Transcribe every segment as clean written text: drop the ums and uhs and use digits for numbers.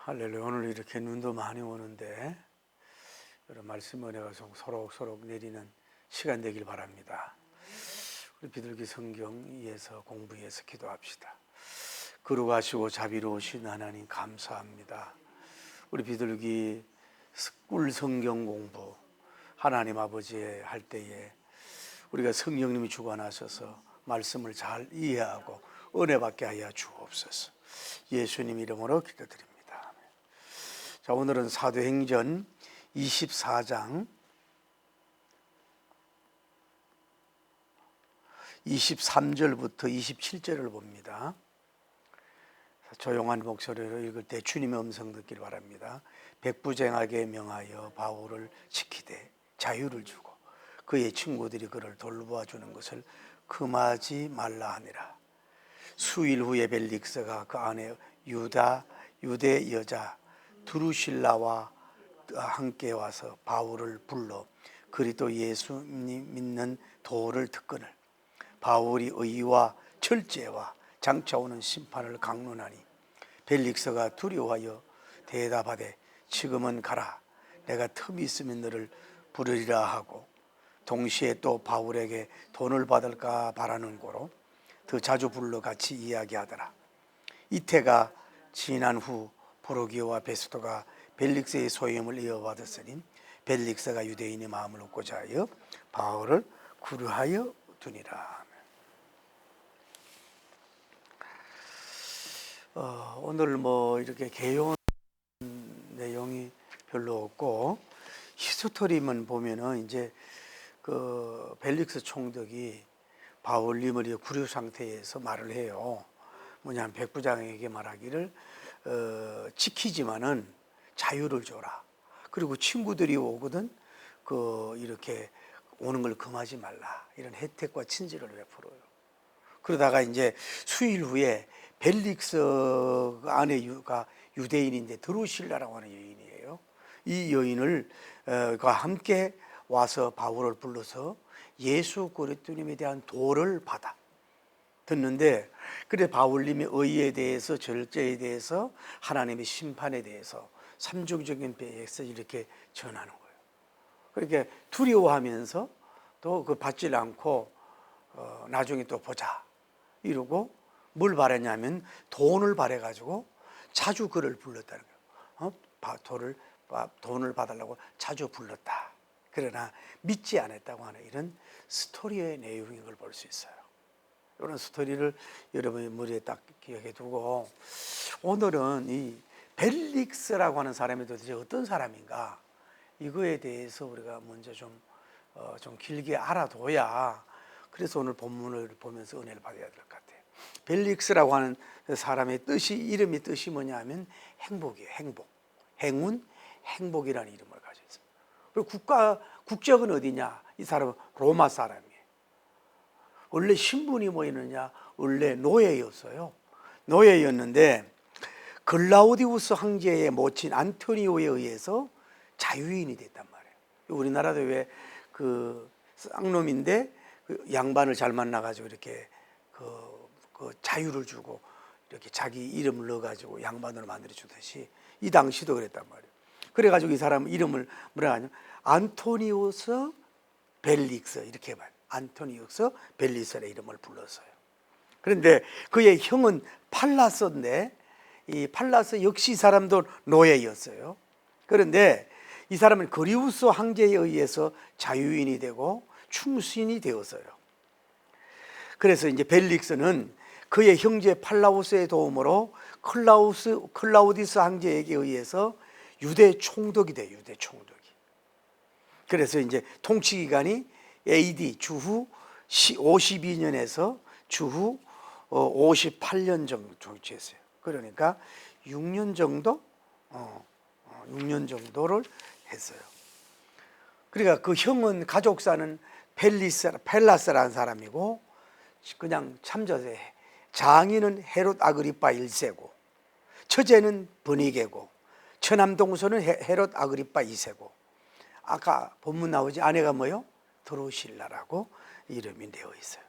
할렐루야. 오늘 이렇게 눈도 많이 오는데 여러 말씀 은혜가 소록소록 내리는 시간 되길 바랍니다. 우리 비둘기 성경 위에서 공부해서 기도합시다. 거룩하시고 자비로우신 하나님 감사합니다. 우리 비둘기 꿀 성경 공부 하나님 아버지 할 때에 우리가 성령님이 주관하셔서 말씀을 잘 이해하고 은혜 받게 하여 주옵소서. 예수님 이름으로 기도드립니다. 자, 오늘은 사도행전 24장 23절부터 27절을 봅니다. 조용한 목소리로 읽을 때 주님의 음성 듣기를 바랍니다. 백부쟁하게 명하여 바울을 지키되 자유를 주고 그의 친구들이 그를 돌보아주는 것을 금하지 말라 하니라. 수일 후에 벨릭스가 그 안에 유대 여자 드루실라와 함께 와서 바울을 불러 그리스도 예수님 믿는 도를 듣거늘 바울이 의와 철제와 장차 오는 심판을 강론하니 벨릭스가 두려워하여 대답하되 지금은 가라. 내가 틈이 있으면 너를 부르리라 하고 동시에 또 바울에게 돈을 받을까 바라는 고로 더 자주 불러 같이 이야기하더라. 이태가 지난 후 보로기오와 베스토가 벨릭스의 소임을 이어받았으니 벨릭스가 유대인의 마음을 얻고자 하여 바울을 구류하여 두니라. 오늘 이렇게 개요한 내용이 별로 없고 히스토리만 보면은 이제 그 벨릭스 총독이 바울님을 구류 상태에서 말을 해요. 뭐냐면 백부장에게 말하기를 지키지만은 자유를 줘라. 그리고 친구들이 오거든 이렇게 오는 걸 금하지 말라. 이런 혜택과 친절을 베풀어요. 그러다가 이제 수일 후에 벨릭스 아내가 유대인인데 드루실라라고 하는 여인이에요. 이 여인을 과 함께 와서 바울을 불러서 예수 그리스도님에 대한 도를 받아 듣는데, 그래 바울님이 의에 대해서 절제에 대해서 하나님의 심판에 대해서 삼중적인 배에서 이렇게 전하는 거예요. 그렇게 두려워하면서 또 그 받질 않고 나중에 또 보자 이러고 뭘 바랬냐면 돈을 바래가지고 자주 그를 불렀다는 거예요. 돈을 받으려고 자주 불렀다. 그러나 믿지 않았다고 하는 이런 스토리의 내용인 걸 볼 수 있어요. 이런 스토리를 여러분의 머리에 딱 기억해 두고 오늘은 이 벨릭스라고 하는 사람이 도대체 어떤 사람인가 이거에 대해서 우리가 먼저 좀 길게 알아둬야 그래서 오늘 본문을 보면서 은혜를 받아야 될 것 같아요. 벨릭스라고 하는 사람의 이름이 뜻이 뭐냐 하면 행복이에요. 행운, 행복이라는 이름을 가지고 있어요. 그리고 국적은 어디냐? 이 사람은 로마 사람이에요. 원래 신분이 뭐였느냐? 원래 노예였어요. 노예였는데 글라우디우스 황제의 모친 안토니오에 의해서 자유인이 됐단 말이에요. 우리나라도 왜 그 쌍놈인데 그 양반을 잘 만나가지고 이렇게 그 자유를 주고 이렇게 자기 이름을 넣어가지고 양반으로 만들어 주듯이 이 당시도 그랬단 말이에요. 그래가지고 이 사람 이름을 뭐라 하냐? 안토니우스 벨릭스 이렇게 해봐요. 안토니우스 벨릭스의 이름을 불렀어요. 그런데 그의 형은 팔라스인데 이 팔라스 역시 사람도 노예였어요. 그런데 이 사람은 그리우스 황제에 의해서 자유인이 되고 충신이 되었어요. 그래서 이제 벨릭스는 그의 형제 팔라우스의 도움으로 클라우디스 황제에게 의해서 유대 총독이 돼요. 유대 총독이. 그래서 이제 통치 기간이 AD 주후 52년에서 주후 58년 정도 통치했어요. 그러니까 6년 정도 6년 정도를 했어요. 그러니까 그 형은 가족사는 펠라스라는 사람이고 그냥 참조해. 장인은 헤롯 아그리파 1세고 처제는 버니게고 처남동서는 헤롯 아그리파 2세고 아까 본문 나오지 아내가 뭐요? 드루실라라고 이름이 되어 있어요.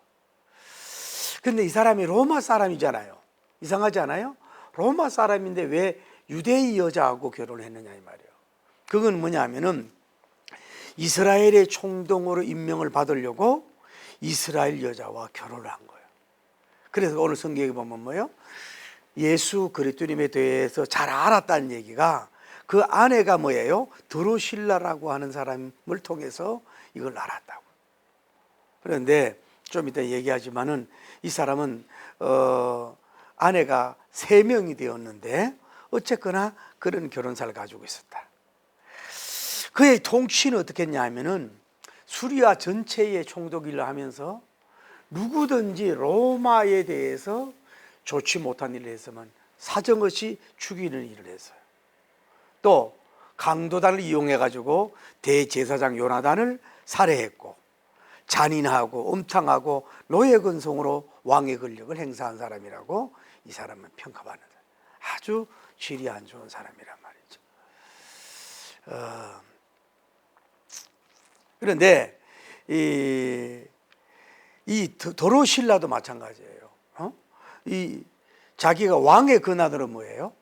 그런데 이 사람이 로마 사람이잖아요. 이상하지 않아요? 로마 사람인데 왜 유대인 여자하고 결혼했느냐 이 말이에요. 그건 뭐냐면은 이스라엘의 총독으로 임명을 받으려고 이스라엘 여자와 결혼을 한 거예요. 그래서 오늘 성경에 보면 뭐예요? 예수 그리스도님에 대해서 잘 알았다는 얘기가 그 아내가 뭐예요? 드로실라라고 하는 사람을 통해서 이걸 알았다고. 그런데 좀 이따 얘기하지만은 이 사람은 아내가 3명이 되었는데 어쨌거나 그런 결혼사를 가지고 있었다. 그의 통치는 어떻게 했냐 하면은 수리아 전체의 총독일을 하면서 누구든지 로마에 대해서 좋지 못한 일을 했으면 사정없이 죽이는 일을 했어요. 또 강도단을 이용해 가지고 대제사장 요나단을 살해했고 잔인하고 음탕하고 노예근성으로 왕의 권력을 행사한 사람이라고 이 사람은 평가받는 아주 질이 안 좋은 사람이란 말이죠. 그런데 이 도로실라도 마찬가지예요. 이 자기가 왕의 권한으로 뭐예요?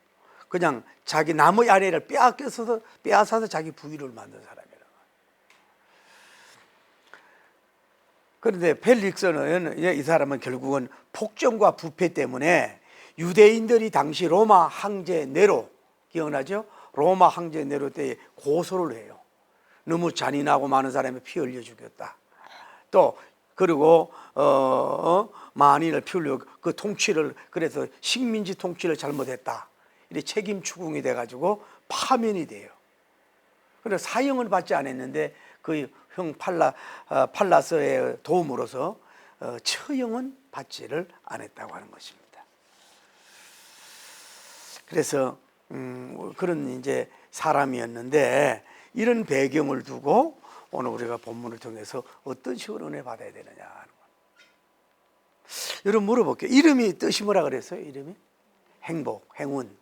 그냥 자기 남의 아내를 빼앗아서 자기 부위를 만든 사람이라. 그런데 펠릭스는 이 사람은 결국은 폭정과 부패 때문에 유대인들이 당시 로마 황제 네로, 기억나죠? 로마 황제 네로 때 고소를 해요. 너무 잔인하고 많은 사람이 피 흘려 죽였다. 또 그리고 만인을 피 흘려 그 통치를, 그래서 식민지 통치를 잘못했다. 이래 책임 추궁이 돼가지고 파면이 돼요. 그래서 사형을 받지 않았는데 그 형 팔라스의 도움으로서 처형은 받지를 않았다고 하는 것입니다. 그래서 그런 이제 사람이었는데 이런 배경을 두고 오늘 우리가 본문을 통해서 어떤 식으로 은혜 받아야 되느냐 하는 거예요. 여러분 물어볼게요. 이름이 뜻이 뭐라 그랬어요? 이름이? 행복, 행운.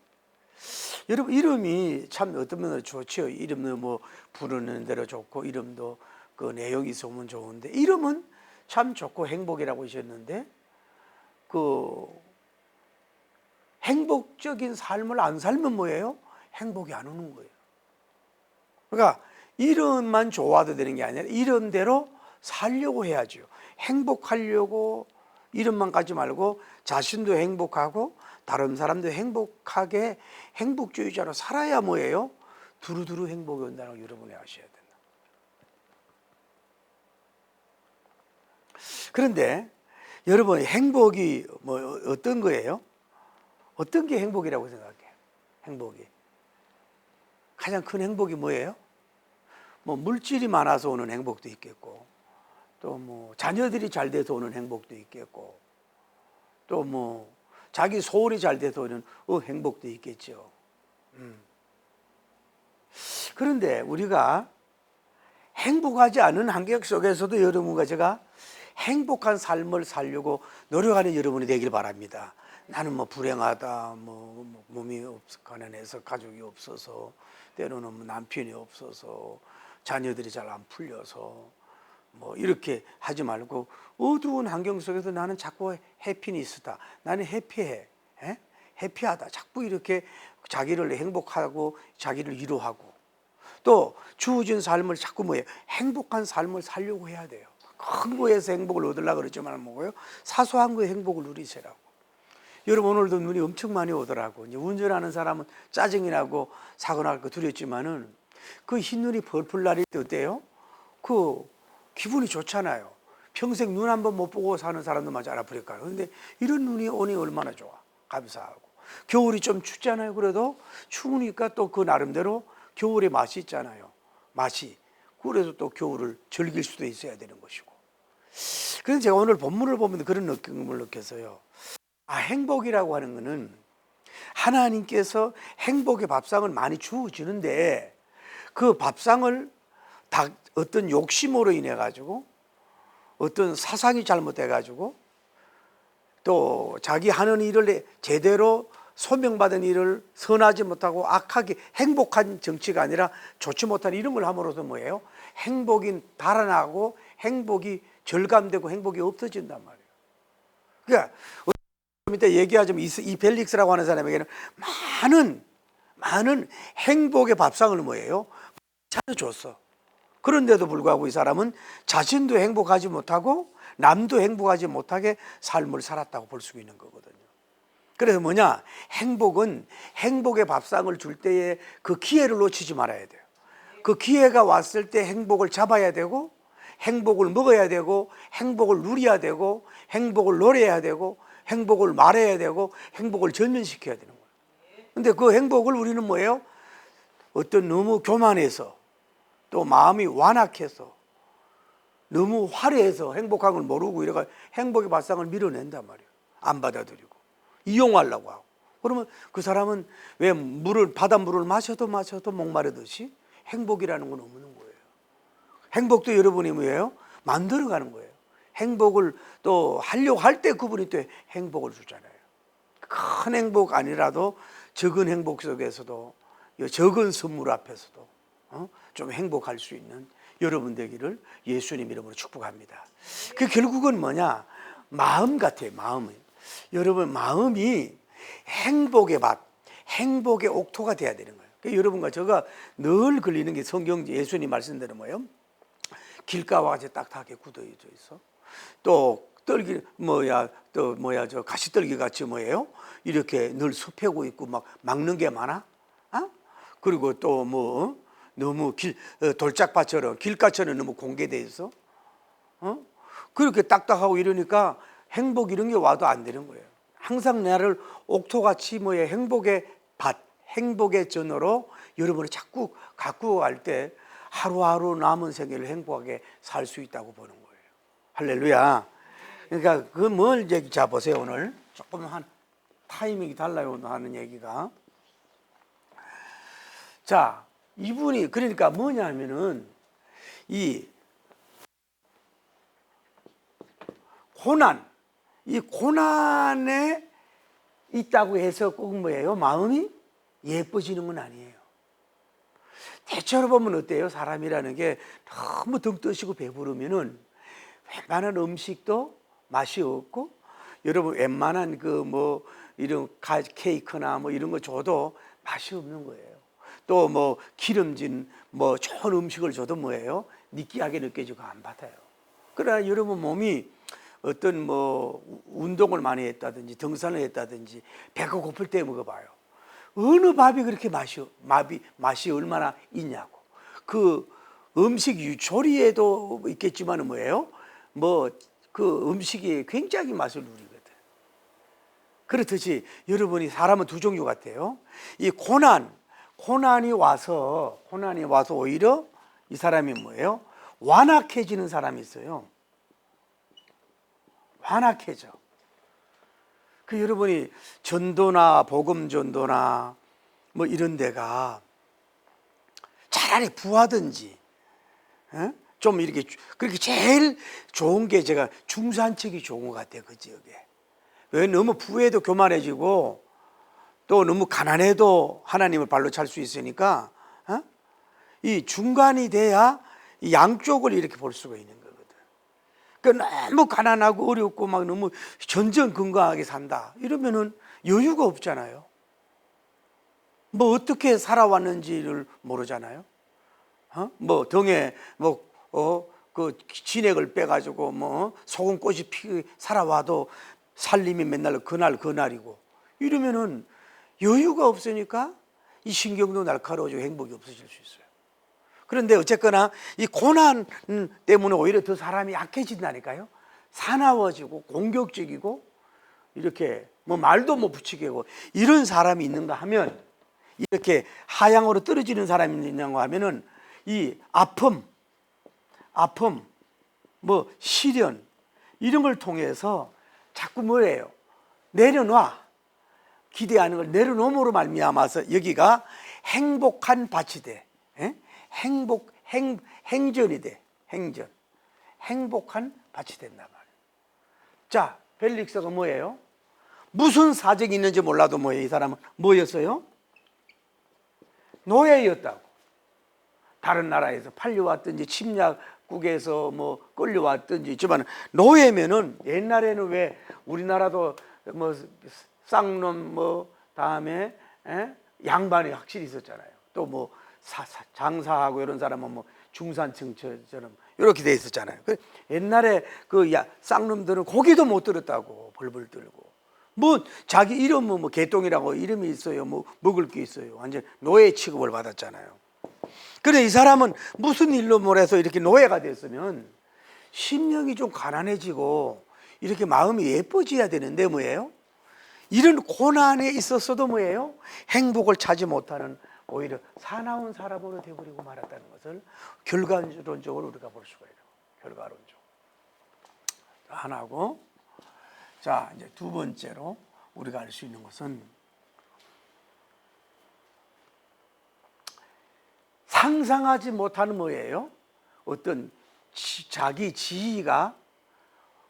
여러분 이름이 참 어떤 면으로 좋죠. 이름도 뭐 부르는 대로 좋고 이름도 그 내용이 있으면 좋은데 이름은 참 좋고 행복이라고 하셨는데 그 행복적인 삶을 안 살면 뭐예요? 행복이 안 오는 거예요. 그러니까 이름만 좋아도 되는 게 아니라 이름대로 살려고 해야죠. 행복하려고 이름만 가지 말고 자신도 행복하고 다른 사람도 행복하게 행복주의자로 살아야 뭐예요? 두루두루 행복이 온다는 걸 여러분이 아셔야 된다. 그런데 여러분 행복이 뭐 어떤 거예요? 어떤 게 행복이라고 생각해요? 행복이 가장 큰 행복이 뭐예요? 뭐 물질이 많아서 오는 행복도 있겠고, 또 뭐 자녀들이 잘 돼서 오는 행복도 있겠고, 또 뭐 자기 소원이 잘 돼서 오는 행복도 있겠죠. 그런데 우리가 행복하지 않은 환경 속에서도 여러분과 제가 행복한 삶을 살려고 노력하는 여러분이 되길 바랍니다. 나는 뭐 불행하다, 뭐 몸이 가난해서 가족이 없어서, 때로는 뭐 남편이 없어서, 자녀들이 잘 안 풀려서 뭐 이렇게 하지 말고 어두운 환경 속에서 나는 자꾸 해피니스다, 나는 해피해, 해피하다, 자꾸 이렇게 자기를 행복하고 자기를 위로하고 또 주어진 삶을 자꾸 뭐예요? 행복한 삶을 살려고 해야 돼요. 큰 거에서 행복을 얻으려고 그러지만 뭐고요? 사소한 거에 행복을 누리시라고. 여러분 오늘도 눈이 엄청 많이 오더라고. 이제 운전하는 사람은 짜증이 나고 사고 날 거 두렵지만은 그 흰눈이 펄펄 날릴 때 어때요? 그 기분이 좋잖아요. 평생 눈 한 번 못 보고 사는 사람도 마저 알아버릴까요? 그런데 이런 눈이 오니 얼마나 좋아. 감사하고. 겨울이 좀 춥잖아요. 그래도 추우니까 또 그 나름대로 겨울의 맛이 있잖아요. 맛이. 그래서 또 겨울을 즐길 수도 있어야 되는 것이고. 그래서 제가 오늘 본문을 보면서 그런 느낌을 느꼈어요. 아, 행복이라고 하는 거는 하나님께서 행복의 밥상을 많이 주어주는데 그 밥상을 다 어떤 욕심으로 인해 가지고 어떤 사상이 잘못돼 가지고 또 자기 하는 일을 제대로 소명받은 일을 선하지 못하고 악하게 행복한 정치가 아니라 좋지 못한 이런 걸 함으로써 뭐예요? 행복이 달아나고 행복이 절감되고 행복이 없어진단 말이에요. 그러니까 좀 이따 얘기하자면 이 벨릭스라고 하는 사람에게는 많은 행복의 밥상을 뭐예요? 차려줬어. 그런데도 불구하고 이 사람은 자신도 행복하지 못하고 남도 행복하지 못하게 삶을 살았다고 볼 수 있는 거거든요. 그래서 뭐냐? 행복은 행복의 밥상을 줄 때에 그 기회를 놓치지 말아야 돼요. 그 기회가 왔을 때 행복을 잡아야 되고, 행복을 먹어야 되고, 행복을 누려야 되고, 행복을 노래해야 되고, 행복을 말해야 되고, 행복을 전면시켜야 되는 거예요. 근데 그 행복을 우리는 뭐예요? 어떤 너무 교만해서, 또 마음이 완악해서, 너무 화려해서 행복한 걸 모르고 이래가 행복의 발상을 밀어낸단 말이에요. 안 받아들이고 이용하려고 하고. 그러면 그 사람은 왜 바닷물을 마셔도 목마르듯이 행복이라는 건 없는 거예요. 행복도 여러분이 뭐예요? 만들어가는 거예요. 행복을 또 하려고 할 때 그분이 또 행복을 주잖아요. 큰 행복 아니라도 적은 행복 속에서도, 적은 선물 앞에서도 좀 행복할 수 있는 여러분 되기를 예수님 이름으로 축복합니다. 그 결국은 뭐냐? 마음 같아요. 마음은. 여러분 마음이 행복의 밭, 행복의 옥토가 돼야 되는 거예요. 그러니까 여러분과 제가 늘 걸리는 게 성경 예수님 말씀대로 뭐예요? 길가와 같이 딱딱하게 굳어져 있어. 또 떨기 저 가시떨기 같이 뭐예요? 이렇게 늘 숲해고 있고 막 막는 게 많아. 그리고 또 뭐 너무 돌짝밭처럼 길가처럼 너무 공개돼 있어. 그렇게 딱딱하고 이러니까 행복 이런 게 와도 안 되는 거예요. 항상 나를 옥토같이 뭐에 행복의 밭, 행복의 전으로 여러분이 자꾸 갖고 갈 때 하루하루 남은 생애를 행복하게 살 수 있다고 보는 거예요. 할렐루야. 그러니까 그 뭘 얘기 자 보세요. 오늘 조금 한 타이밍이 달라요. 하는 얘기가. 자, 이분이 그러니까 뭐냐면은 이 고난, 이 고난에 있다고 해서 꼭 뭐예요? 마음이 예뻐지는 건 아니에요. 대체로 보면 어때요? 사람이라는 게 너무 등 뜨시고 배부르면은 웬만한 음식도 맛이 없고, 여러분 웬만한 그 뭐 이런 케이크나 뭐 이런 거 줘도 맛이 없는 거예요. 또 뭐 기름진 뭐 좋은 음식을 줘도 뭐예요? 느끼하게 느껴지고 안 받아요. 그러나 여러분 몸이 어떤 뭐 운동을 많이 했다든지 등산을 했다든지 배가 고플 때 먹어봐요. 어느 밥이 그렇게 맛이 얼마나 있냐고. 그 음식 조리에도 있겠지만 뭐예요? 뭐 그 음식이 굉장히 맛을 누리거든. 그렇듯이 여러분이 사람은 두 종류 같아요. 이 고난이 와서 오히려 이 사람이 뭐예요? 완악해지는 사람이 있어요. 완악해져. 그 여러분이 전도나 복음 전도나 뭐 이런 데가 차라리 부하든지 좀 이렇게 그렇게 제일 좋은 게 제가 중산층이 좋은 것 같아요. 그 지역에. 왜 너무 부해도 교만해지고 또 너무 가난해도 하나님을 발로 찰 수 있으니까 이 중간이 돼야 이 양쪽을 이렇게 볼 수가 있는 거거든. 그러니까 너무 가난하고 어렵고 막 너무 전전긍긍하게 산다 이러면은 여유가 없잖아요. 뭐 어떻게 살아왔는지를 모르잖아요. 뭐 등에 그 진액을 빼가지고 뭐 소금꽃이 피게 살아와도 살림이 맨날 그날이고 이러면은 여유가 없으니까 이 신경도 날카로워지고 행복이 없어질 수 있어요. 그런데 어쨌거나 이 고난 때문에 오히려 더 사람이 약해진다니까요. 사나워지고 공격적이고 이렇게 뭐 말도 못 붙이겠고 이런 사람이 있는가 하면, 이렇게 하향으로 떨어지는 사람이 있는가 하면은 이 아픔, 뭐 시련 이런 걸 통해서 자꾸 뭐예요? 내려놔. 기대하는 걸 내려놓음으로 말미암아서 여기가 행복한 밭이 돼. 행전이 돼. 행복한 밭이 된단 말이에요. 자, 벨릭스가 뭐예요? 무슨 사정이 있는지 몰라도 뭐예요? 이 사람은 뭐였어요? 노예였다고. 다른 나라에서 팔려왔든지 침략국에서 뭐 끌려왔든지 있지만 노예면은 옛날에는 왜 우리나라도 뭐 쌍놈 뭐 다음에 양반이 확실히 있었잖아요. 또 뭐 장사하고 이런 사람은 뭐 중산층처럼 이렇게 돼 있었잖아요. 옛날에 그 쌍놈들은 고기도 못 들었다고 벌벌 떨고, 뭐 자기 이름은 뭐 개똥이라고 이름이 있어요. 뭐 먹을 게 있어요. 완전 노예 취급을 받았잖아요. 그래 이 사람은 무슨 일로 몰아서 이렇게 노예가 됐으면 심령이 좀 가난해지고 이렇게 마음이 예뻐져야 되는데 뭐예요? 이런 고난에 있었어도 뭐예요? 행복을 찾지 못하는 오히려 사나운 사람으로 되어버리고 말았다는 것을 결과론적으로 우리가 볼 수가 있어요. 결과론적. 하나고, 자 이제 두 번째로 우리가 알 수 있는 것은 상상하지 못하는 뭐예요? 어떤 자기 지위가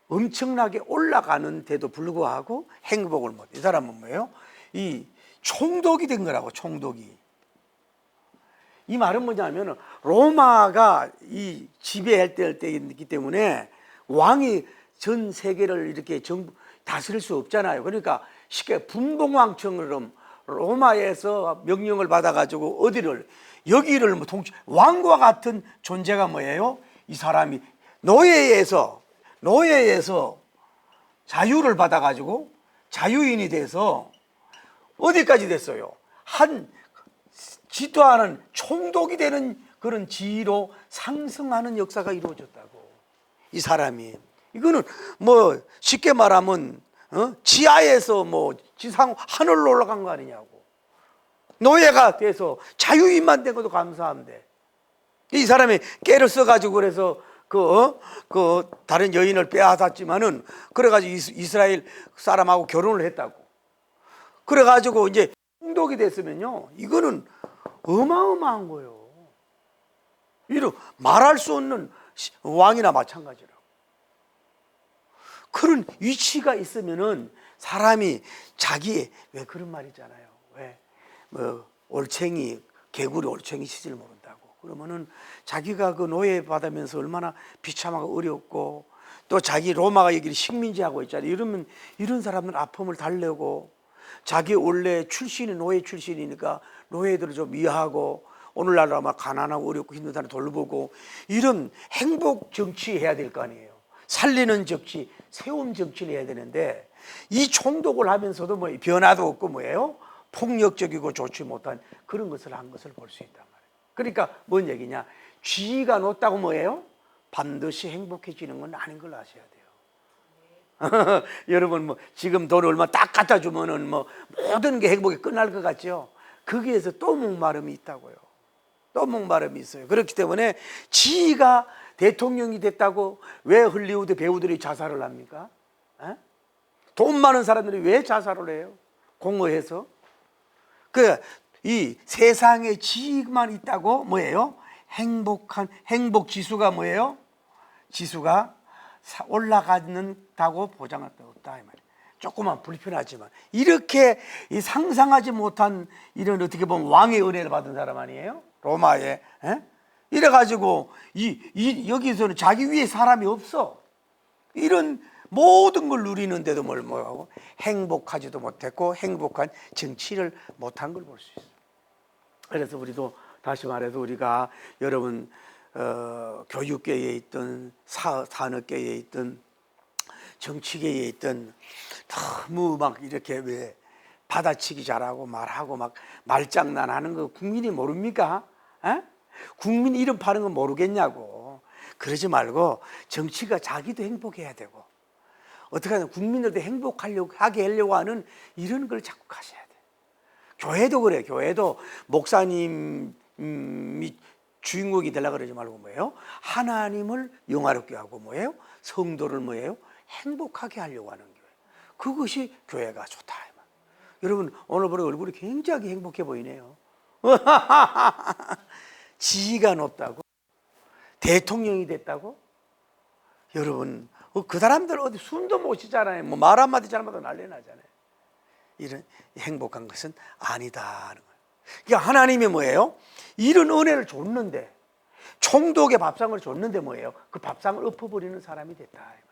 엄청나게 올라가는데도 불구하고 행복을 못. 이 사람은 뭐예요? 이 총독이 된 거라고. 총독이. 이 말은 뭐냐면 로마가 이 지배할 때이기 때문에 왕이 전 세계를 이렇게 다스릴 수 없잖아요. 그러니까 쉽게 분봉왕처럼 로마에서 명령을 받아가지고 어디를 여기를 뭐 왕과 같은 존재가 뭐예요? 이 사람이 노예에서 자유를 받아가지고 자유인이 돼서 어디까지 됐어요? 한 지도하는 총독이 되는 그런 지위로 상승하는 역사가 이루어졌다고. 이 사람이. 이거는 뭐 쉽게 말하면 지하에서 뭐 지상 하늘로 올라간 거 아니냐고. 노예가 돼서 자유인만 된 것도 감사한데 이 사람이 깨를 써가지고 그래서 그 다른 여인을 빼앗았지만은 그래가지고 이스라엘 사람하고 결혼을 했다고. 그래가지고 이제 총독이 됐으면요, 이거는 어마어마한 거예요. 이런 말할 수 없는 왕이나 마찬가지라고. 그런 위치가 있으면은 사람이 자기 왜 그런 말 있잖아요. 왜 뭐 올챙이 개구리 올챙이 시질 모른다고. 그러면은 자기가 그 노예 받으면서 얼마나 비참하고 어렵고 또 자기 로마가 여기를 식민지하고 있잖아요. 이러면 이런 사람들 아픔을 달래고 자기 원래 출신이 노예 출신이니까 노예들을 좀 이해하고 오늘날 아마 가난하고 어렵고 힘든 사람 돌보고 이런 행복 정치 해야 될 거 아니에요. 살리는 정치, 세움 정치를 해야 되는데 이 총독을 하면서도 뭐 변화도 없고 뭐예요? 폭력적이고 좋지 못한 그런 것을 한 것을 볼 수 있단 말이에요. 그러니까 뭔 얘기냐? 지위가 높다고 뭐예요? 반드시 행복해지는 건 아닌 걸 아셔야 돼요. 여러분 뭐 지금 돈 얼마 딱 갖다 주면은 뭐 모든 게 행복이 끝날 것 같죠? 거기에서 또 목마름이 있다고요. 또 목마름이 있어요. 그렇기 때문에 지위가 대통령이 됐다고 왜 헐리우드 배우들이 자살을 합니까? 에? 돈 많은 사람들이 왜 자살을 해요? 공허해서. 이 세상에 지위만 있다고 뭐예요? 행복 지수가 뭐예요? 지수가 올라가는다고 보장할 수 없다 이 말이에요. 조금만 불편하지만 이렇게 이 상상하지 못한 이런 어떻게 보면 왕의 은혜를 받은 사람 아니에요? 로마에. 이래가지고 여기서는 자기 위에 사람이 없어. 이런 모든 걸 누리는데도 뭘 뭐하고 행복하지도 못했고 행복한 정치를 못한 걸 볼 수 있어요. 그래서 우리도 다시 말해서 우리가 여러분 교육계에 있든 산업계에 있든 정치계에 있든 너무 막 이렇게 왜 받아치기 잘하고 말하고 막 말장난하는 거 국민이 모릅니까? 국민 이름 파는 거 모르겠냐고. 그러지 말고 정치가 자기도 행복해야 되고 어떻게 하면 국민들도 행복하게 하려고 하는 이런 걸 자꾸 가셔야 돼. 교회도 그래. 교회도 목사님이 주인공이 되려고 그러지 말고 뭐예요? 하나님을 영화롭게 하고 뭐예요? 성도를 뭐예요? 행복하게 하려고 하는 교회. 그것이 교회가 좋다. 여러분 오늘 보니 얼굴이 굉장히 행복해 보이네요. 지위가 높다고? 대통령이 됐다고? 여러분 그 사람들 어디 숨도 못 쉬잖아요. 뭐 말 한마디 잘못하면 난리 나잖아요. 이런 행복한 것은 아니다는 거예요. 그러니까 하나님이 뭐예요? 이런 은혜를 줬는데 총독의 밥상을 줬는데 뭐예요? 그 밥상을 엎어버리는 사람이 됐다 이 말이에요.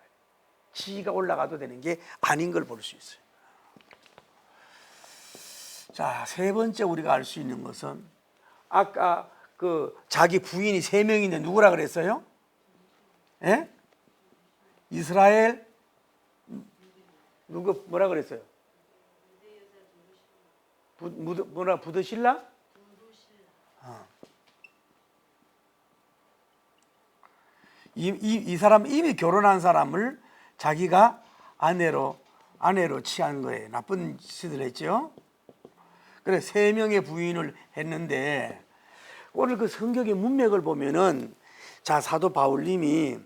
지위가 올라가도 되는 게 아닌 걸 볼 수 있어요. 자, 세 번째 우리가 알 수 있는 것은 아까 그 자기 부인이 3명인데 누구라 그랬어요? 예? 이스라엘 누구 뭐라 그랬어요? 뭐라 부드실라? 이 사람 이미 결혼한 사람을 자기가 아내로 취한 거예요. 나쁜 짓을 했죠. 그래 3명의 부인을 했는데 오늘 그 성경의 문맥을 보면은 자 사도 바울님이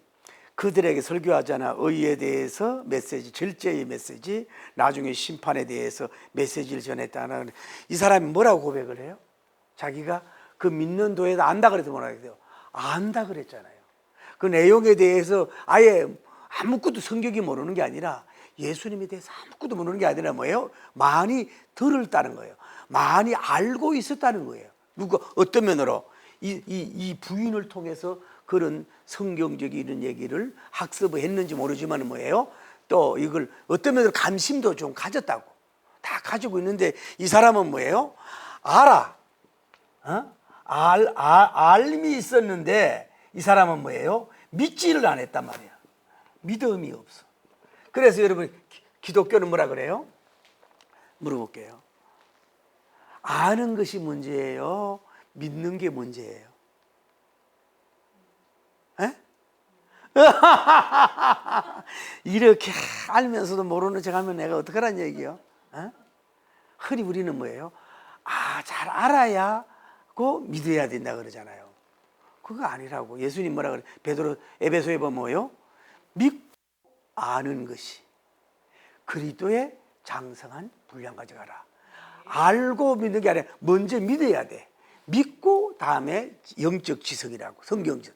그들에게 설교하잖아. 의에 대해서 메시지, 절제의 메시지, 나중에 심판에 대해서 메시지를 전했다는. 이 사람이 뭐라고 고백을 해요? 자기가 그 믿는 도에 안다 그래서 뭐라고 해요? 안다 그랬잖아요. 그 내용에 대해서 아예 아무것도 성격이 모르는 게 아니라 예수님에 대해서 아무것도 모르는 게 아니라 뭐예요? 많이 들었다는 거예요. 많이 알고 있었다는 거예요. 누가 어떤 면으로 이 부인을 통해서 그런 성경적인 얘기를 학습을 했는지 모르지만 뭐예요? 또 이걸 어떤 면으로 감심도 좀 가졌다고 다 가지고 있는데 이 사람은 뭐예요? 알아. 알림이 있었는데 이 사람은 뭐예요? 믿지를 안 했단 말이야. 믿음이 없어. 그래서 여러분 기독교는 뭐라 그래요? 물어볼게요. 아는 것이 문제예요? 믿는 게 문제예요? 에? 이렇게 알면서도 모르는 척하면 내가 어떡하란 얘기요? 에? 흔히 우리는 뭐예요? 잘 알아야 고 믿어야 된다 그러잖아요. 그거 아니라고. 예수님 뭐라 그래? 베드로 에베소에 보면 뭐요? 믿고 아는 것이 그리스도의 장성한 분량 가져가라. 알고 믿는 게 아니라 먼저 믿어야 돼. 믿고 다음에 영적 지성이라고. 성경적.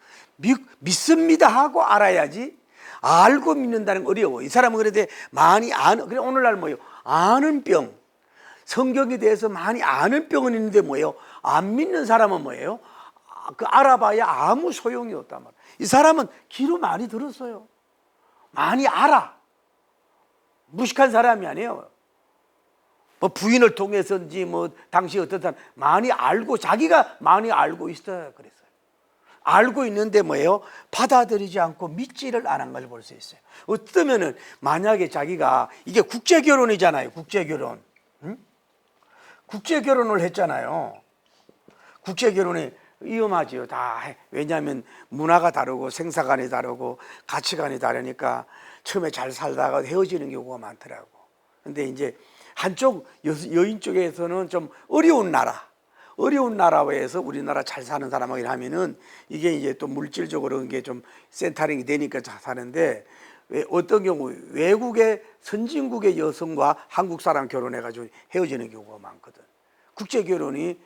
믿습니다 하고 알아야지. 알고 믿는다는 건 어려워. 이 사람은 그래도 많이 아는. 그래 오늘날 뭐예요? 아는 병. 성경에 대해서 많이 아는 병은 있는데 뭐예요? 안 믿는 사람은 뭐예요? 그 알아봐야 아무 소용이 없단 말이에요. 이 사람은 귀로 많이 들었어요. 많이 알아. 무식한 사람이 아니에요. 뭐 부인을 통해서인지 뭐 당시 어떤 사람 많이 알고 자기가 많이 알고 있어야 그랬어요. 알고 있는데 뭐예요? 받아들이지 않고 믿지를 않은 걸 볼 수 있어요. 어쩌면은 만약에 자기가 이게 국제 결혼이잖아요. 국제 결혼. 응? 국제 결혼을 했잖아요. 국제 결혼이 위험하지요. 다 왜냐하면 문화가 다르고 생사관이 다르고 가치관이 다르니까 처음에 잘 살다가 헤어지는 경우가 많더라고. 근데 이제 한쪽 여인 쪽에서는 좀 어려운 나라에서 우리나라 잘 사는 사람하고 하면은 이게 이제 또 물질적으로 이게 좀 센터링이 되니까 잘 사는데 어떤 경우 외국의 선진국의 여성과 한국 사람 결혼해가지고 헤어지는 경우가 많거든. 국제 결혼이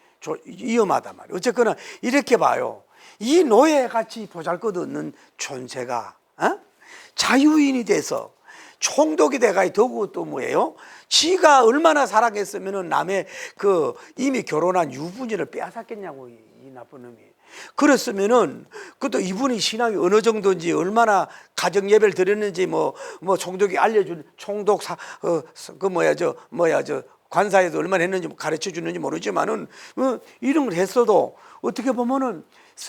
위험하단 말이에요. 어쨌거나 이렇게 봐요. 이 노예같이 보잘것없는 존재가 자유인이 돼서 총독이 돼가 더구 또 뭐예요? 지가 얼마나 사랑했으면 남의 그 이미 결혼한 유부녀를 빼앗았겠냐고 이 나쁜 놈이. 그랬으면은 그것도 이분이 신앙이 어느 정도인지 얼마나 가정 예배를 드렸는지 뭐 총독이 알려준 총독 관사에도 얼마나 했는지 가르쳐 주는지 모르지만은 이런 걸 했어도 어떻게 보면은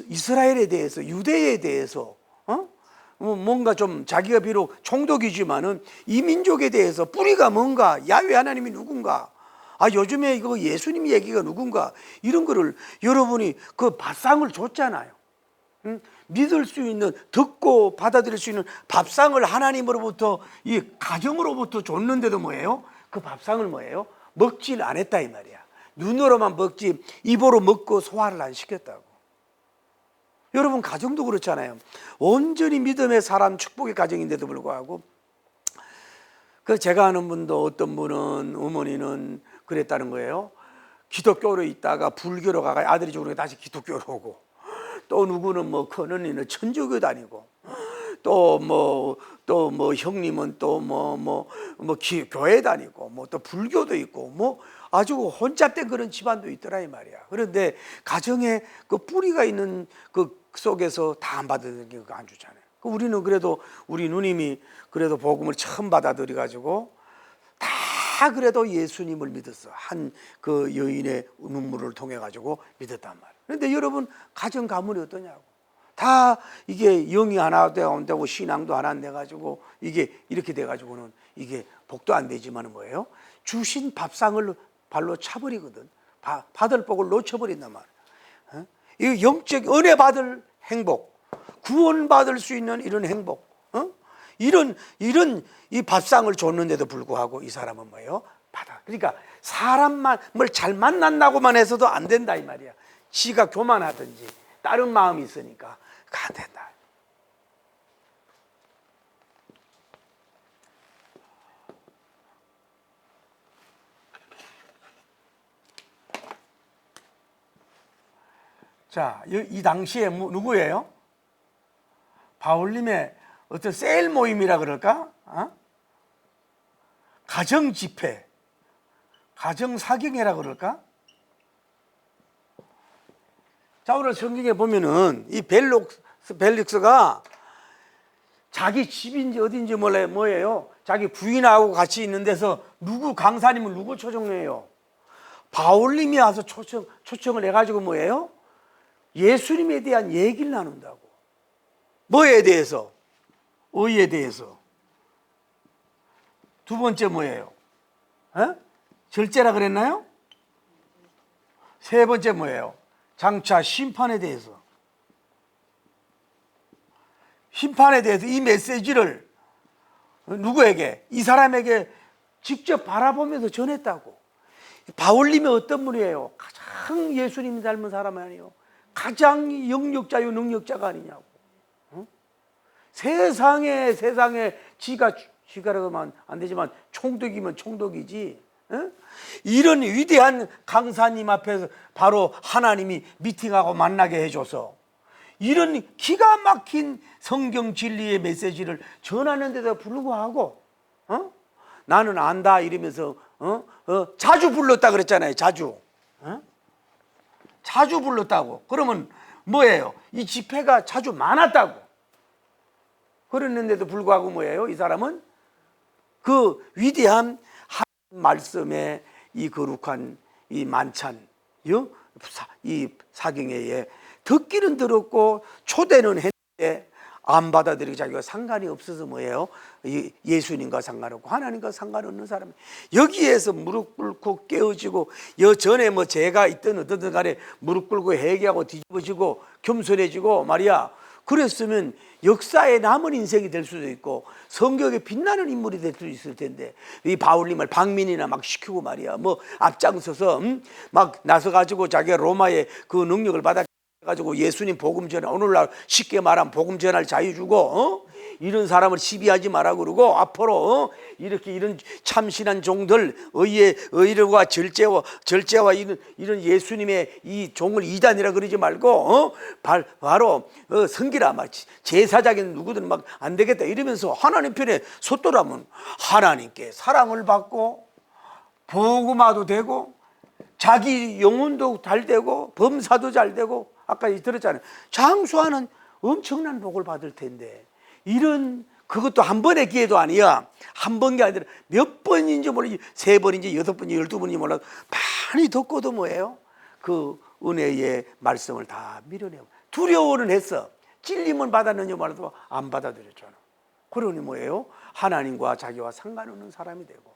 이스라엘에 대해서 유대에 대해서 뭔가 좀 자기가 비록 총독이지만은 이 민족에 대해서 뿌리가 뭔가 야훼 하나님이 누군가 요즘에 이거 예수님 얘기가 누군가 이런 거를 여러분이 그 밥상을 줬잖아요. 믿을 수 있는 듣고 받아들일 수 있는 밥상을 하나님으로부터 이 가정으로부터 줬는데도 뭐예요? 그 밥상을 뭐예요? 먹질 안 했다 이 말이야. 눈으로만 먹지 입으로 먹고 소화를 안 시켰다고. 여러분 가정도 그렇잖아요. 온전히 믿음의 사람 축복의 가정인데도 불구하고 그 제가 아는 분도 어떤 분은 어머니는 그랬다는 거예요. 기독교로 있다가 불교로 가가 아들이 죽으니까 다시 기독교로 오고 또 누구는 뭐 큰 언니는 천주교 다니고 또 뭐 형님은 또 교회 다니고 뭐 또 불교도 있고 뭐 아주 혼잡된 그런 집안도 있더라 이 말이야. 그런데 가정에 그 뿌리가 있는 그 속에서 다 안 받아들이니까 안 주잖아요. 우리는 그래도 우리 누님이 그래도 복음을 처음 받아들여 가지고 다 다 그래도 예수님을 믿었어. 한 그 여인의 눈물을 통해 가지고 믿었단 말이에요. 그런데 여러분 가정 가문이 어떠냐고. 다 이게 영이 하나 되고 신앙도 하나 안 돼 가지고 이게 이렇게 돼 가지고는 이게 복도 안 되지만은 뭐예요? 주신 밥상을 발로 차버리거든. 받을 복을 놓쳐버린단 말이에요. 이 영적 은혜 받을 행복, 구원받을 수 있는 이런 행복, 이런 이 밥상을 줬는데도 불구하고 이 사람은 뭐예요? 받아. 그러니까 사람을 잘 만난다고만 해서도 안 된다 이 말이야. 지가 교만하든지 다른 마음이 있으니까 안 된다. 자, 이 당시에 누구예요? 바울님의 어떤 셀 모임이라 그럴까? 가정 집회, 가정 사경회라 그럴까? 자, 오늘 성경에 보면은 이 벨릭스가 자기 집인지 어딘지 몰라요. 뭐예요? 자기 부인하고 같이 있는 데서 강사님을 누구 초청해요? 바울님이 와서 초청을 해가지고 뭐예요? 예수님에 대한 얘기를 나눈다고. 뭐에 대해서? 의에 대해서. 두 번째 뭐예요? 절제라 그랬나요? 세 번째 뭐예요? 장차 심판에 대해서. 심판에 대해서 이 메시지를 누구에게? 이 사람에게 직접 바라보면서 전했다고. 바울님이 어떤 분이에요? 가장 예수님 닮은 사람 아니에요? 가장 영역자요 능력자가 아니냐고. 세상에 지가라고 하면 안 되지만 총독이면 총독이지. 이런 위대한 강사님 앞에서 바로 하나님이 미팅하고 만나게 해줘서 이런 기가 막힌 성경 진리의 메시지를 전하는데도 불구하고 나는 안다 이러면서 자주 불렀다 그랬잖아요. 자주 불렀다고. 그러면 뭐예요? 이 집회가 자주 많았다고. 그랬는데도 불구하고 뭐예요? 이 사람은 그 위대한 하나님 말씀의 이 거룩한 이 만찬, 이 사경회에 듣기는 들었고 초대는 했는데 안 받아들이고 자기가 상관이 없어서 뭐예요? 예수님과 상관없고 하나님과 상관없는 사람. 여기에서 무릎 꿇고 깨어지고 여전에 뭐 죄가 있든 어떻든 간에 무릎 꿇고 회개하고 뒤집어지고 겸손해지고 말이야. 그랬으면 역사에 남은 인생이 될 수도 있고 성경에 빛나는 인물이 될 수도 있을 텐데 이 바울님을 방민이나 막 시키고 말이야 뭐 앞장서서 막 나서가지고 자기가 로마의 그 능력을 받아 가지고 예수님 복음 전할, 오늘날 쉽게 말하면 복음 전할 자유 주고 이런 사람을 시비하지 마라 그러고 앞으로 이렇게 이런 참신한 종들 의를과 절제와 이런 예수님의 이 종을 이단이라 그러지 말고 바로 섬기라 막 제사장인 누구든 막 안 되겠다 이러면서 하나님 편에 섰더라면 하나님께 사랑을 받고 복음화도 되고 자기 영혼도 잘 되고 범사도 잘 되고 아까 들었잖아요. 장수하는 엄청난 복을 받을 텐데 이런 그것도 한 번의 기회도 아니야. 한 번이 아니라 몇 번인지 몰라 3번인지 6번인지 12번인지 몰라 많이 듣고도 뭐예요? 그 은혜의 말씀을 다 밀어내고 두려워는 했어. 찔림은 받았는지 몰라도 안 받아들였잖아. 그러니 뭐예요? 하나님과 자기와 상관없는 사람이 되고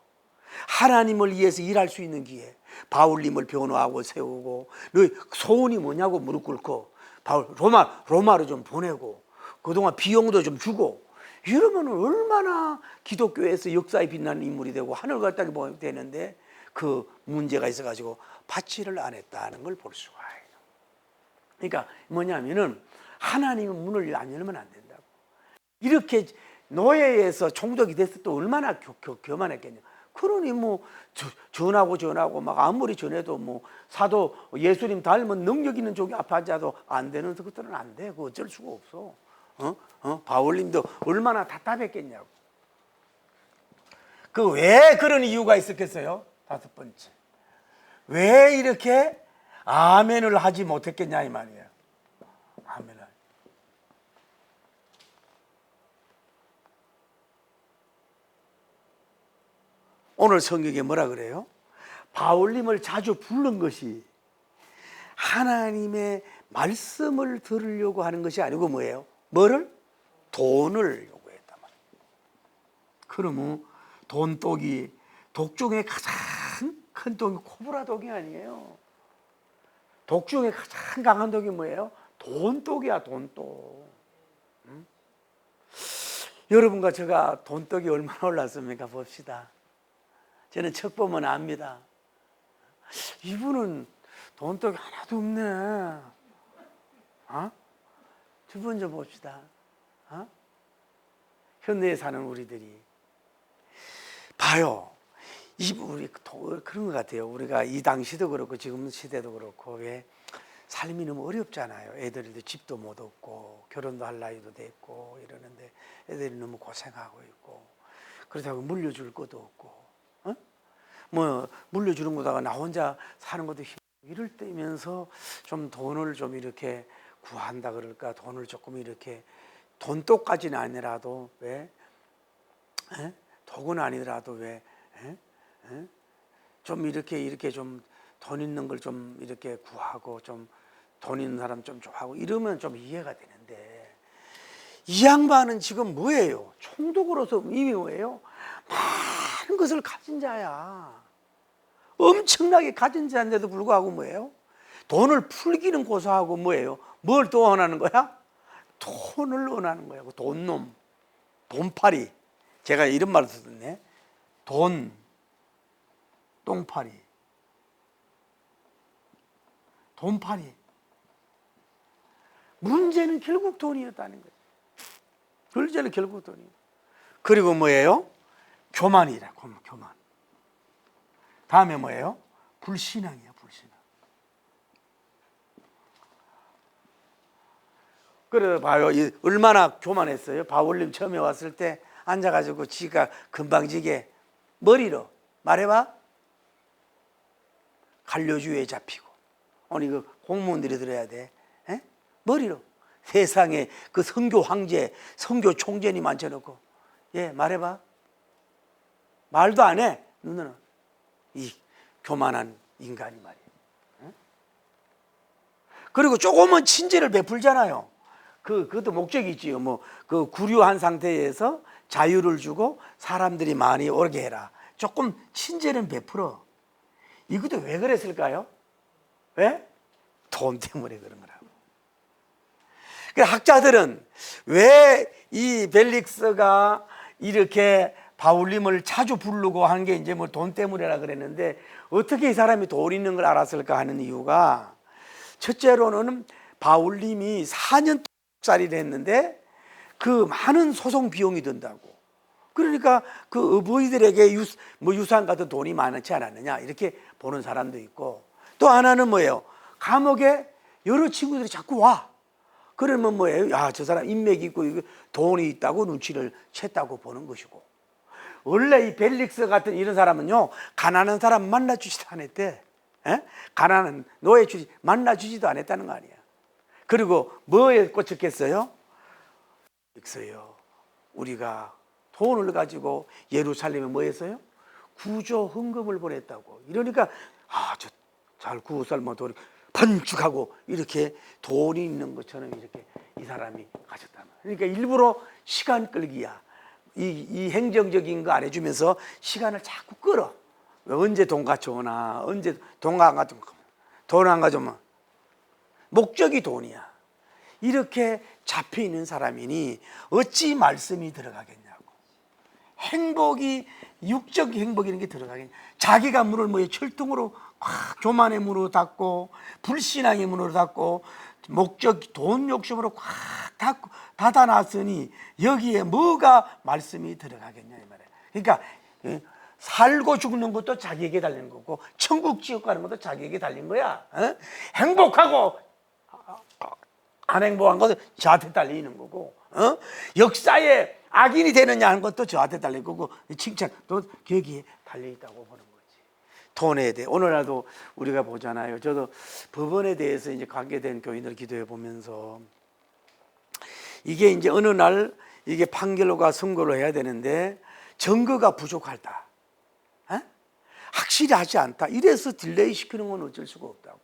하나님을 위해서 일할 수 있는 기회. 바울님을 변호하고 세우고 너희 소원이 뭐냐고 무릎 꿇고 바울 로마로 좀 보내고 그동안 비용도 좀 주고 이러면 얼마나 기독교에서 역사에 빛나는 인물이 되고 하늘 같다 되는데 그 문제가 있어가지고 받지를 안 했다는 걸 볼 수가 있어요. 그러니까 뭐냐면은 하나님은 문을 안 열면 안 된다고. 이렇게 노예에서 총독이 됐을 때 얼마나 교만했겠냐. 그러니 뭐 전하고 막 아무리 전해도 뭐 사도 예수님 닮은 능력 있는 쪽이 앞에 앉아도 안 되는 것들은 안 돼. 그거 어쩔 수가 없어. 바울님도 얼마나 답답했겠냐고. 그 왜 그런 이유가 있었겠어요? 5번째. 왜 이렇게 아멘을 하지 못했겠냐 이 말이에요. 아멘을. 오늘 성경에 뭐라 그래요? 바울님을 자주 부른 것이 하나님의 말씀을 들으려고 하는 것이 아니고 뭐예요? 뭐를? 돈을 요구했단 말이에요. 그러면 돈독이 독 중에 가장 큰 독이 코브라 독이 아니에요. 독 중에 가장 강한 독이 뭐예요? 돈독이야, 돈독. 응? 여러분과 제가 돈독이 얼마나 올랐습니까? 봅시다. 저는 척 보면 압니다. 이분은 돈독이 하나도 없네. 어? 주변 좀 봅시다. 어? 현대에 사는 우리들이 봐요. 우리 그런 것 같아요. 우리가 이 당시도 그렇고 지금 시대도 그렇고 왜 삶이 너무 어렵잖아요. 애들도 집도 못 얻고 결혼도 할 나이도 됐고 이러는데 애들이 너무 고생하고 있고 그렇다고 물려줄 것도 없고 어? 뭐 물려주는 거다가 나 혼자 사는 것도 힘들고 이럴 때면서 좀 돈을 좀 이렇게 구한다 그럴까 돈을 조금 이렇게 돈독까지는 아니라도 왜 에? 독은 아니더라도 왜 에? 에? 좀 이렇게 좀 돈 있는 걸 좀 이렇게 구하고 좀 돈 있는 사람 좀 좋아하고 이러면 좀 이해가 되는데 이 양반은 지금 뭐예요? 총독으로서 이미 뭐예요? 많은 것을 가진 자야. 엄청나게 가진 자인데도 불구하고 뭐예요? 돈을 풀기는 고사하고 뭐예요? 뭘 또 원하는 거야? 돈을 원하는 거야. 돈놈, 돈파리. 제가 이런 말을 썼네. 똥파리. 돈파리. 문제는 결국 돈이었다는 거예요. 문제는 결국 돈이에요. 그리고 뭐예요? 교만이라, 교만. 다음에 뭐예요? 불신앙이야, 불신앙. 그래 봐요. 얼마나 교만했어요. 바울님 처음에 왔을 때 앉아가지고 지가 금방지게 머리로 말해봐. 관료주의에 잡히고 오늘 이거 공무원들이 들어야 돼. 에? 머리로 세상에 그 선교 황제, 선교 총재니 만져놓고 예 말해봐. 말도 안 해. 눈으로 이 교만한 인간이 말이에요. 에? 그리고 조금은 친절을 베풀잖아요. 그것도 목적이 있지요. 뭐 그 구류한 상태에서 자유를 주고 사람들이 많이 오게 해라. 조금 친절은 베풀어. 이것도 왜 그랬을까요? 왜? 돈 때문에 그런 거라고. 학자들은 왜 이 벨릭스가 이렇게 바울님을 자주 부르고 한 게 이제 뭐 돈 때문이라 그랬는데 어떻게 이 사람이 돈 있는 걸 알았을까 하는 이유가 첫째로는 바울님이 4년 살이를 했는데 그 많은 소송 비용이 든다고. 그러니까 그 어부이들에게 유산 같은 돈이 많지 않았느냐 이렇게 보는 사람도 있고 또 하나는 뭐예요? 감옥에 여러 친구들이 자꾸 와. 그러면 뭐예요? 야, 저 사람 인맥이 있고 돈이 있다고 눈치를 챘다고 보는 것이고 원래 이 벨릭스 같은 이런 사람은요 가난한 사람 만나주지도 않았대. 에? 가난한 노예 주지 만나주지도 않았다는 거 아니야. 그리고 뭐에 꽂혔겠어요? 벨릭스요. 우리가 돈을 가지고 예루살렘에 뭐 했어요? 구조 헌금을 보냈다고. 이러니까 저 잘 구워 삶아 돈 번축하고 이렇게 돈이 있는 것처럼 이렇게 이 사람이 가졌단 말이에요. 그러니까 일부러 시간 끌기야. 이 행정적인 거 안 해주면서 시간을 자꾸 끌어. 언제 돈 가져오나 언제 돈 안 가져오면 돈 안 가져오면 목적이 돈이야. 이렇게 잡혀있는 사람이니 어찌 말씀이 들어가겠냐고. 행복이 육적 행복이라는 게 들어가겠냐. 자기가 문을 뭐에 철통으로 꽉 교만의 문으로 닫고 불신앙의 문으로 닫고 목적 돈 욕심으로 꽉 닫아놨으니 여기에 뭐가 말씀이 들어가겠냐 이 말이에요. 그러니까 살고 죽는 것도 자기에게 달린 거고 천국 지옥 가는 것도 자기에게 달린 거야. 행복하고 안 행복한 것은 저한테 달리는 거고 역사에 악인이 되느냐 하는 것도 저한테 달린 거고 칭찬도 거기에 달려있다고 보는 거지. 돈에 대해 오늘날도 우리가 보잖아요. 저도 법원에 대해서 이제 관계된 교인들 기도해 보면서 이게 이제 어느 날 이게 판결과 선고를 해야 되는데 증거가 부족하다. 확실하지 않다. 이래서 딜레이 시키는 건 어쩔 수가 없다고.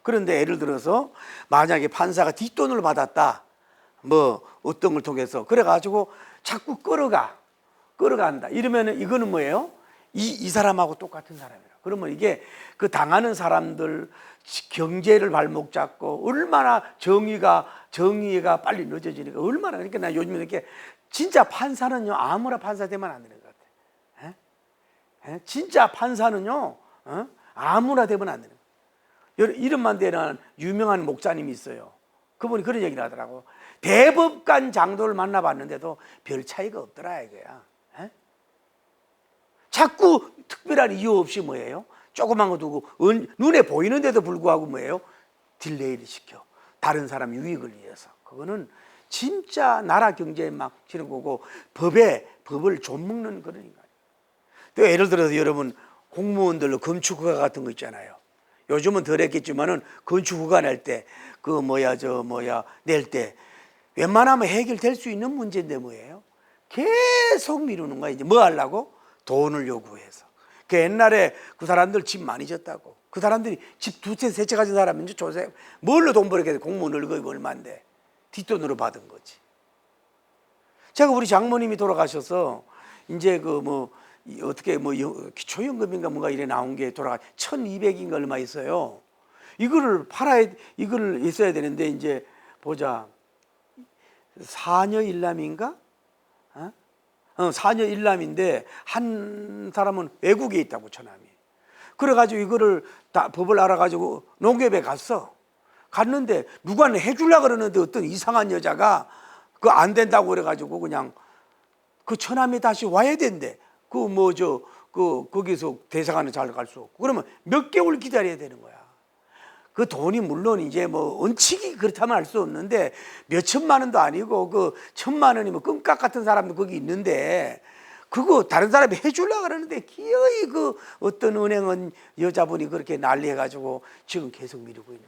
그런데 예를 들어서 만약에 판사가 뒷돈을 받았다. 뭐 어떤 걸 통해서 그래가지고 자꾸 끌어간다. 이러면은 이거는 뭐예요? 이 사람하고 똑같은 사람이라. 그러면 이게 그 당하는 사람들 경제를 발목 잡고 얼마나 정의가 빨리 늦어지니까 얼마나. 그러니까 나 요즘에 이렇게 진짜 판사는요 아무나 판사 되면 안 되는 것 같아. 에? 진짜 판사는요 아무나 되면 안 되는 거예요. 이름만 대는 유명한 목사님이 있어요. 그분이 그런 얘기를 하더라고. 대법관 장도를 만나봤는데도 별 차이가 없더라 이거야. 에? 자꾸 특별한 이유 없이 뭐예요? 조그만 거 두고 눈에 보이는데도 불구하고 뭐예요? 딜레이를 시켜. 다른 사람 유익을 위해서. 그거는 진짜 나라 경제에 막 치는 거고 법을 좀먹는 그런 인간이에요. 또 예를 들어서 여러분 공무원들로 건축허가 같은 거 있잖아요. 요즘은 덜 했겠지만은 건축허가 낼 때 낼 때 웬만하면 해결될 수 있는 문제인데 뭐예요? 계속 미루는 거야. 이제 뭐 하려고? 돈을 요구해서. 그 옛날에 그 사람들 집 많이 졌다고. 그 사람들이 집 두 채, 세 채 가진 사람인지 조세 뭘로 돈 벌게 돼? 공무원 월급이 얼마인데 뒷돈으로 받은 거지. 제가 우리 장모님이 돌아가셔서 이제 기초연금인가 뭔가 이래 나온 게 1200인가 얼마 있어요. 이거를 이거를 있어야 되는데 이제 보자. 4녀 1남인가? 사녀 1남인데 한 사람은 외국에 있다고 처남이. 그래가지고 이거를 다 법을 알아가지고 농협에 갔는데 누가 해주려고 그러는데 어떤 이상한 여자가 그거 안 된다고 그래가지고 그냥 그 처남이 다시 와야 된대. 거기서 대사관에 잘 갈 수 없고. 그러면 몇 개월 기다려야 되는 거야. 그 돈이 물론 이제 원칙이 그렇다면 알 수 없는데 몇 천만 원도 아니고 그 1000만 원이면 끔깍 같은 사람도 거기 있는데 그거 다른 사람이 해주려고 그러는데 기어이 그 어떤 은행은 여자분이 그렇게 난리해가지고 지금 계속 미루고 있는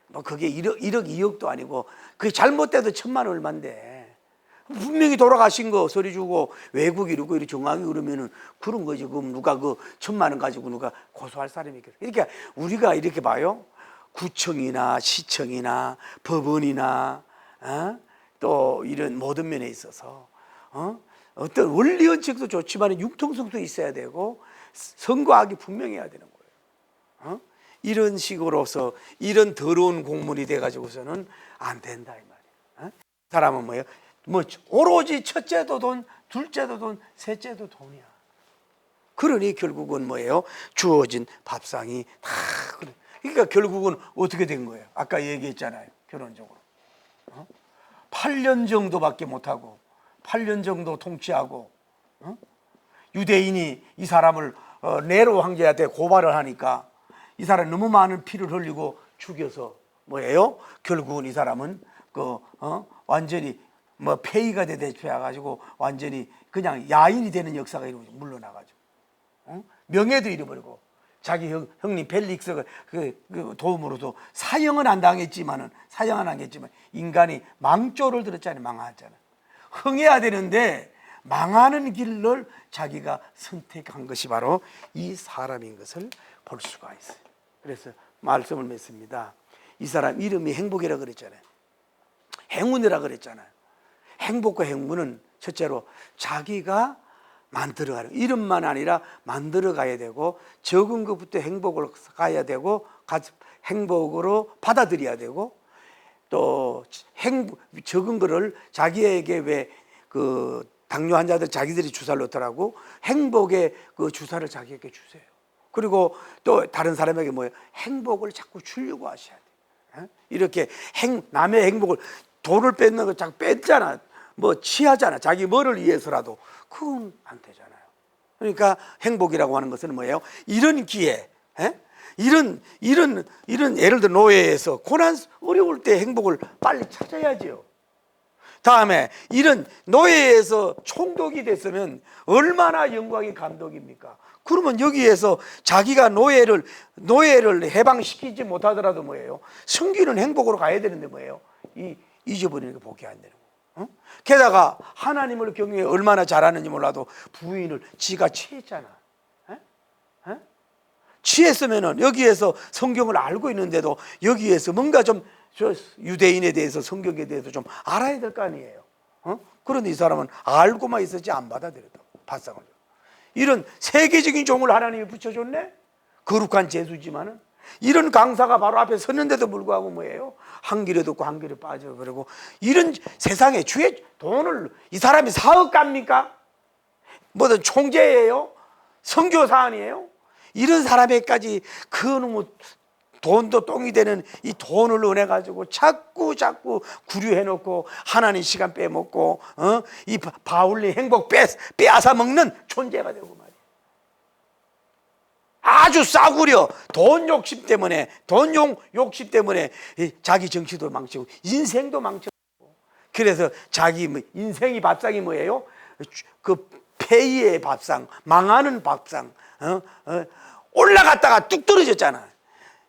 거거든. 그게 1억 2억도 아니고 그게 잘못돼도 1000만 원 얼만데 분명히 돌아가신 거 소리 주고 외국 이러고 이렇게 정황이 그러면은 그런 거지. 그럼 누가 그 1000만 원 가지고 누가 고소할 사람이 있겠어. 그러니까 우리가 이렇게 봐요. 구청이나 시청이나 법원이나 또 이런 모든 면에 있어서 어떤 원리 원칙도 좋지만 융통성도 있어야 되고 선거하기 분명해야 되는 거예요. 이런 식으로서 이런 더러운 공문이 돼가지고서는 안 된다 이 말이에요. 사람은 뭐예요? 오로지 첫째도 돈, 둘째도 돈, 셋째도 돈이야. 그러니 결국은 뭐예요? 주어진 밥상이 다 그래. 그러니까 결국은 어떻게 된 거예요? 아까 얘기했잖아요. 결론적으로 8년 정도밖에 못하고 8년 정도 통치하고 유대인이 이 사람을 네로 황제한테 고발을 하니까 이 사람이 너무 많은 피를 흘리고 죽여서 뭐예요? 결국은 이 사람은 완전히 폐위가 되가지고 완전히 그냥 야인이 되는 역사가 물러나가지고 명예도 잃어버리고 자기 형님 벨릭스가 그 도움으로도 사형은 안 당했지만 인간이 망조를 들었잖아요. 망하잖아. 흥해야 되는데 망하는 길을 자기가 선택한 것이 바로 이 사람인 것을 볼 수가 있어요. 그래서 말씀을 맺습니다. 이 사람 이름이 행복이라 그랬잖아요. 행운이라 그랬잖아요. 행복과 행운은 첫째로 자기가 만들어가는 이름만 아니라 만들어가야 되고 적은 것부터 행복을 가야 되고 행복으로 받아들여야 되고 또 적은 거를 자기에게 왜 그 당뇨 환자들 자기들이 주사를 놓더라고 행복의 그 주사를 자기에게 주세요. 그리고 또 다른 사람에게 뭐예요? 행복을 자꾸 주려고 하셔야 돼요. 이렇게 남의 행복을 돈을 뺏는 거 자꾸 뺐잖아. 취하잖아. 자기 뭐를 위해서라도. 그건 안 되잖아요. 그러니까 행복이라고 하는 것은 뭐예요? 이런 기회, 이런 예를 들어 노예에서 어려울 때 행복을 빨리 찾아야지요. 다음에 이런 노예에서 총독이 됐으면 얼마나 영광이 감독입니까? 그러면 여기에서 자기가 노예를 해방시키지 못하더라도 뭐예요? 숨기는 행복으로 가야 되는데 뭐예요? 잊어버리는 게 복이 안 되는 거예요. 게다가 하나님을 경외 얼마나 잘하는지 몰라도 부인을 지가 취했잖아. 에? 취했으면은 여기에서 성경을 알고 있는데도 여기에서 뭔가 좀 저 유대인에 대해서 성경에 대해서 좀 알아야 될 거 아니에요. 그런데 이 사람은 알고만 있었지 안 받아들였다. 발상을. 이런 세계적인 종을 하나님이 붙여줬네. 거룩한 재수지만은 이런 강사가 바로 앞에 섰는데도 불구하고 뭐예요? 한 길에 듣고 한 길에 빠져버리고 이런 세상에 주의 돈을 이 사람이 사업가입니까? 뭐든 총재예요? 선교사 아니에요? 이런 사람에까지 그 놈의 돈도 똥이 되는 이 돈을 은해 가지고 자꾸 구류해 놓고 하나님 시간 빼먹고 이 바울리 행복 빼앗아 먹는 존재가 되고 말이에요. 아주 싸구려 돈 욕심 때문에 욕심 때문에 자기 정치도 망치고 인생도 망치고 그래서 자기 인생이 밥상이 뭐예요? 그 폐의의 밥상, 망하는 밥상. 올라갔다가 뚝 떨어졌잖아.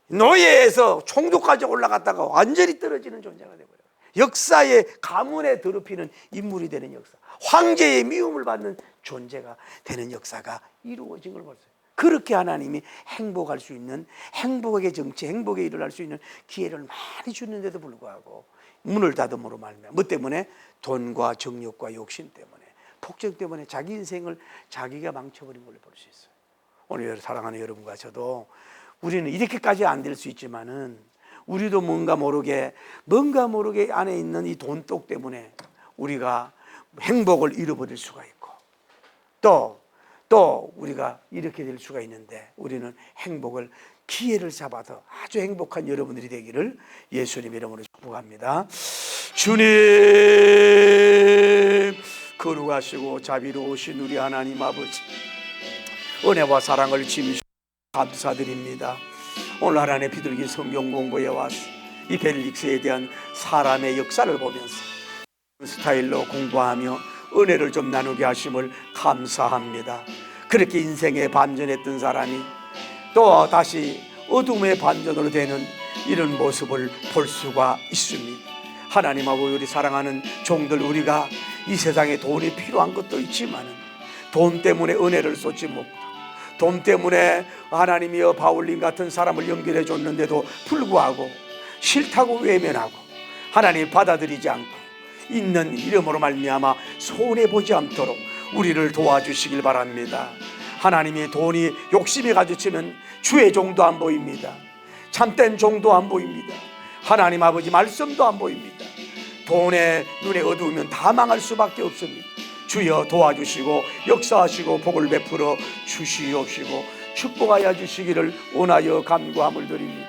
노예에서 총독까지 올라갔다가 완전히 떨어지는 존재가 되버려요. 역사의 가문에 더럽히는 인물이 되는 역사, 황제의 미움을 받는 존재가 되는 역사가 이루어진 걸 봤어요. 그렇게 하나님이 행복할 수 있는, 행복의 정치, 행복에 일어날 수 있는 기회를 많이 주는데도 불구하고 문을 닫음으로 말미암아 뭐 때문에? 돈과 정욕과 욕심 때문에, 폭력 때문에 자기 인생을 자기가 망쳐버린 걸 볼 수 있어요. 오늘 사랑하는 여러분과 저도 우리는 이렇게까지 안 될 수 있지만은 우리도 뭔가 모르게 안에 있는 이 돈독 때문에 우리가 행복을 잃어버릴 수가 있고 또 우리가 이렇게 될 수가 있는데 우리는 행복을 기회를 잡아서 아주 행복한 여러분들이 되기를 예수님 이름으로 축복합니다. 주님 거룩하시고 자비로우신 우리 하나님 아버지, 은혜와 사랑을 짐 감사드립니다. 오늘 하나님의 비둘기 성경 공부에 와서 이 벨릭스에 대한 사람의 역사를 보면서 스타일로 공부하며 은혜를 좀 나누게 하심을 감사합니다. 그렇게 인생에 반전했던 사람이 또 다시 어둠의 반전으로 되는 이런 모습을 볼 수가 있습니다. 하나님 아버지, 우리 사랑하는 종들, 우리가 이 세상에 돈이 필요한 것도 있지만 돈 때문에 은혜를 쏟지 못하고 돈 때문에 하나님이여 바울님 같은 사람을 연결해 줬는데도 불구하고 싫다고 외면하고 하나님 받아들이지 않고 있는 이름으로 말미암아 손해보지 않도록 우리를 도와주시길 바랍니다. 하나님이 돈이 욕심이 가지치면 주의 종도 안 보입니다. 참된 종도 안 보입니다. 하나님 아버지 말씀도 안 보입니다. 돈에 눈에 어두우면 다 망할 수밖에 없습니다. 주여 도와주시고 역사하시고 복을 베풀어 주시옵시고 축복하여 주시기를 원하여 간구함을 드립니다.